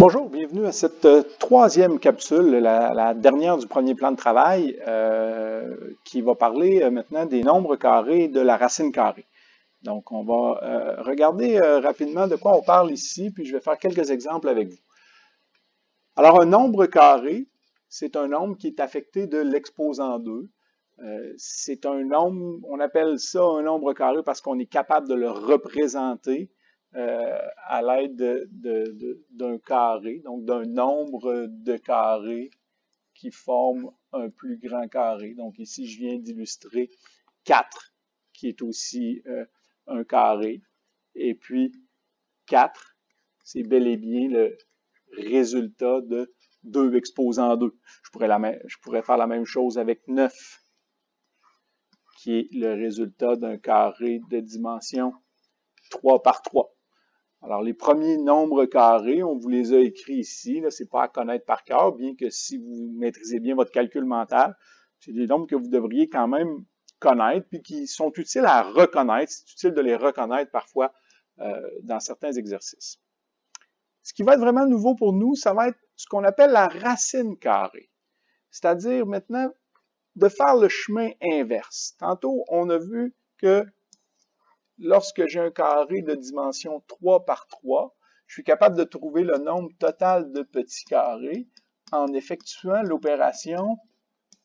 Bonjour, bienvenue à cette troisième capsule, la dernière du premier plan de travail, qui va parler maintenant des nombres carrés de la racine carrée. Donc, on va regarder rapidement de quoi on parle ici, puis je vais faire quelques exemples avec vous. Alors, un nombre carré, c'est un nombre qui est affecté de l'exposant 2. C'est un nombre, on appelle ça un nombre carré parce qu'on est capable de le représenter à l'aide d'un carré, donc d'un nombre de carrés qui forment un plus grand carré. Donc ici, je viens d'illustrer 4, qui est aussi un carré. Et puis 4, c'est bel et bien le résultat de 2 exposant 2. Je pourrais faire la même chose avec 9, qui est le résultat d'un carré de dimension 3 par 3. Alors, les premiers nombres carrés, on vous les a écrits ici. Ce n'est pas à connaître par cœur, bien que si vous maîtrisez bien votre calcul mental, c'est des nombres que vous devriez quand même connaître, puis qui sont utiles à reconnaître. C'est utile de les reconnaître parfois dans certains exercices. Ce qui va être vraiment nouveau pour nous, ça va être ce qu'on appelle la racine carrée. C'est-à-dire maintenant de faire le chemin inverse. Tantôt, on a vu que lorsque j'ai un carré de dimension 3 par 3, je suis capable de trouver le nombre total de petits carrés en effectuant l'opération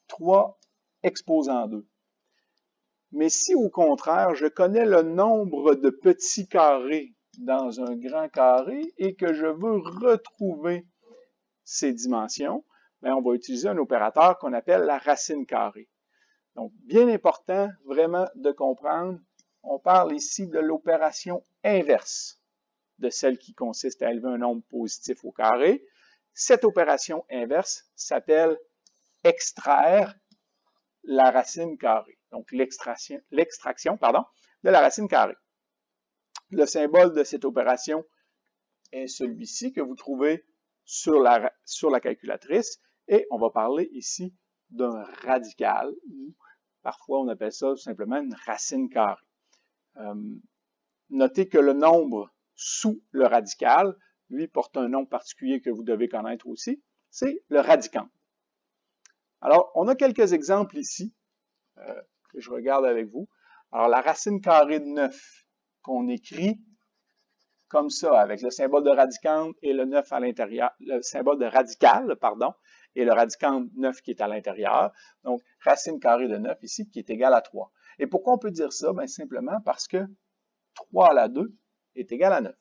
3 exposant 2. Mais si au contraire, je connais le nombre de petits carrés dans un grand carré et que je veux retrouver ces dimensions, bien, on va utiliser un opérateur qu'on appelle la racine carrée. Donc, bien important vraiment de comprendre, on parle ici de l'opération inverse de celle qui consiste à élever un nombre positif au carré. Cette opération inverse s'appelle extraire la racine carrée. Donc, l'extraction de la racine carrée. Le symbole de cette opération est celui-ci que vous trouvez sur la calculatrice. Et on va parler ici d'un radical, ou parfois on appelle ça tout simplement une racine carrée. Notez que le nombre sous le radical, lui, porte un nom particulier que vous devez connaître aussi, c'est le radicand. Alors, on a quelques exemples ici, que je regarde avec vous. Alors, la racine carrée de 9, qu'on écrit comme ça, avec le symbole de radicand et le 9 à l'intérieur, le symbole de radical, pardon, et le radicand 9 qui est à l'intérieur. Donc, racine carrée de 9 ici, qui est égale à 3. Et pourquoi on peut dire ça? Bien, simplement parce que 3 à la 2 est égal à 9.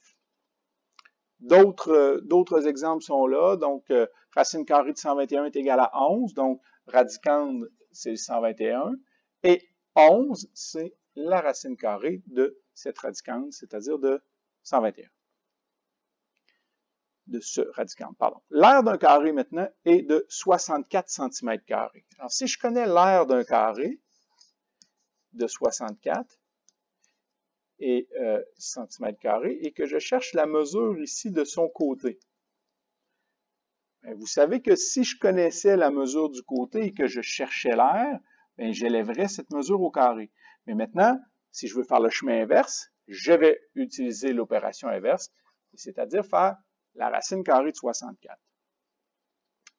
D'autres exemples sont là. Donc, racine carrée de 121 est égal à 11. Donc, radicand, c'est 121. Et 11, c'est la racine carrée de cette radicande, c'est-à-dire de 121. De ce radicand, pardon. L'aire d'un carré, maintenant, est de 64 cm². Alors, si je connais l'aire d'un carré de 64 cm² et que je cherche la mesure ici de son côté, bien, vous savez que si je connaissais la mesure du côté et que je cherchais l'aire, j'élèverais cette mesure au carré. Mais maintenant, si je veux faire le chemin inverse, je vais utiliser l'opération inverse, c'est-à-dire faire la racine carrée de 64.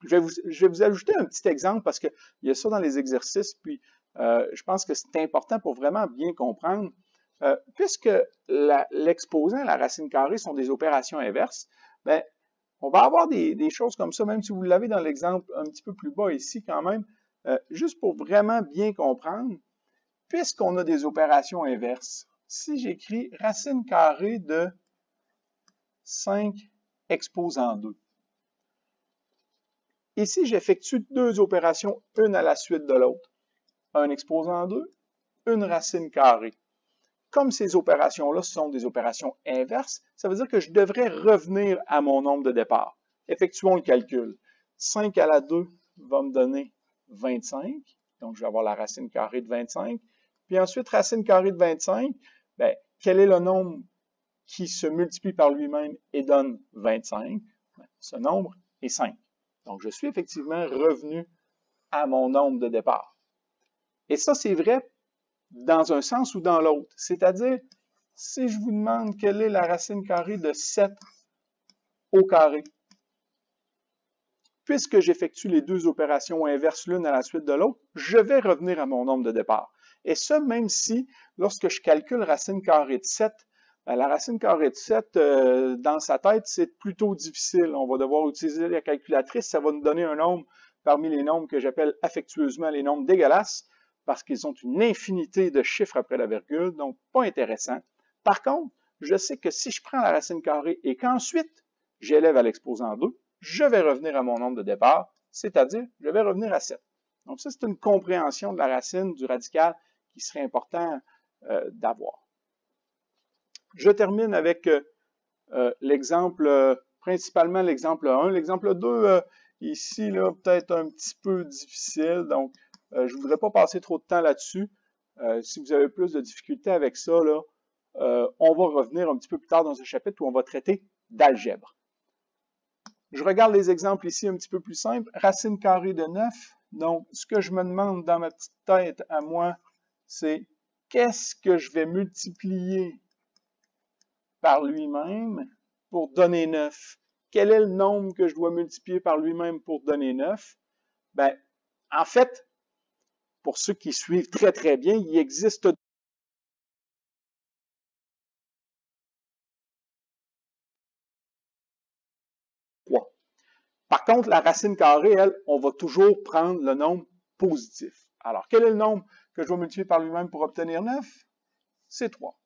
Je vais vous ajouter un petit exemple parce qu'il y a ça dans les exercices, puis je pense que c'est important pour vraiment bien comprendre. Puisque l'exposant et la racine carrée sont des opérations inverses, bien, on va avoir des choses comme ça, même si vous l'avez dans l'exemple un petit peu plus bas ici quand même, juste pour vraiment bien comprendre, puisqu'on a des opérations inverses, si j'écris racine carrée de 5 exposant 2, ici j'effectue deux opérations, une à la suite de l'autre, un exposant 2, une racine carrée. Comme ces opérations-là sont des opérations inverses, ça veut dire que je devrais revenir à mon nombre de départ. Effectuons le calcul. 5 à la 2 va me donner 25. Donc, je vais avoir la racine carrée de 25. Puis ensuite, racine carrée de 25, bien, quel est le nombre qui se multiplie par lui-même et donne 25? Bien, ce nombre est 5. Donc, je suis effectivement revenu à mon nombre de départ. Et ça, c'est vrai dans un sens ou dans l'autre. C'est-à-dire, si je vous demande quelle est la racine carrée de 7 au carré, puisque j'effectue les deux opérations inverses l'une à la suite de l'autre, je vais revenir à mon nombre de départ. Et ça, même si, lorsque je calcule racine carrée de 7, la racine carrée de 7, dans sa tête, c'est plutôt difficile. On va devoir utiliser la calculatrice. Ça va nous donner un nombre parmi les nombres que j'appelle affectueusement les nombres dégueulasses, parce qu'ils ont une infinité de chiffres après la virgule, donc pas intéressant. Par contre, je sais que si je prends la racine carrée et qu'ensuite j'élève à l'exposant 2, je vais revenir à mon nombre de départ, c'est-à-dire je vais revenir à 7. Donc ça, c'est une compréhension de la racine du radical qui serait important d'avoir. Je termine avec l'exemple, principalement l'exemple 1. L'exemple 2, ici, là, peut-être un petit peu difficile, donc je ne voudrais pas passer trop de temps là-dessus. Si vous avez plus de difficultés avec ça, là, on va revenir un petit peu plus tard dans ce chapitre où on va traiter d'algèbre. Je regarde les exemples ici un petit peu plus simples. Racine carrée de 9. Donc, ce que je me demande dans ma petite tête à moi, c'est qu'est-ce que je vais multiplier par lui-même pour donner 9? Quel est le nombre que je dois multiplier par lui-même pour donner 9? Ben, en fait, pour ceux qui suivent très très bien, il existe trois. Par contre, la racine carrée, elle, on va toujours prendre le nombre positif. Alors, quel est le nombre que je dois multiplier par lui-même pour obtenir 9? C'est 3.